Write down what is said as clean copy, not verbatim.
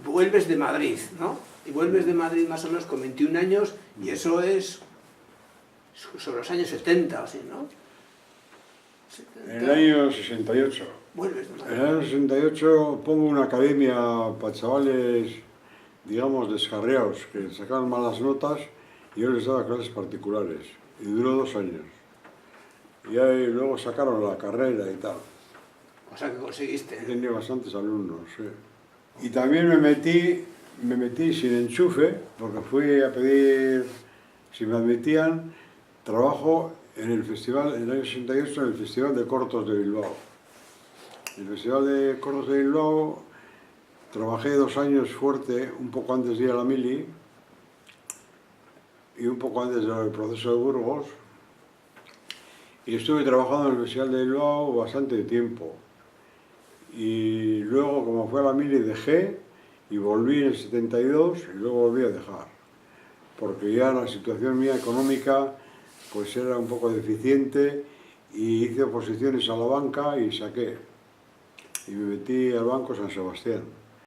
vuelves de Madrid, ¿no? Y vuelves de Madrid más o menos con 21 años y eso es sobre los años 70 o así, ¿no? En el año 68. Vuelves de Madrid. En el año 68 pongo una academia para chavales, digamos, descarriados, que sacaban malas notas y yo les daba clases particulares. Y duró 2 años. Y ahí luego sacaron la carrera y tal. O sea que conseguiste. Tenía bastantes alumnos, sí. Y también me metí sin enchufe, porque fui a pedir, si me admitían, trabajo en el festival, en el año 68, en el Festival de Cortos de Bilbao. En el Festival de Cortos de Bilbao trabajé 2 años fuerte, un poco antes de ir a la mili y un poco antes del proceso de Burgos. Y estuve trabajando en el Festival de Bilbao bastante tiempo. Y luego, como fue a la mili, dejé y volví en el 72 y luego volví a dejar. Porque ya la situación mía económica pues era un poco deficiente y hice oposiciones a la banca y saqué. Y me metí al Banco San Sebastián.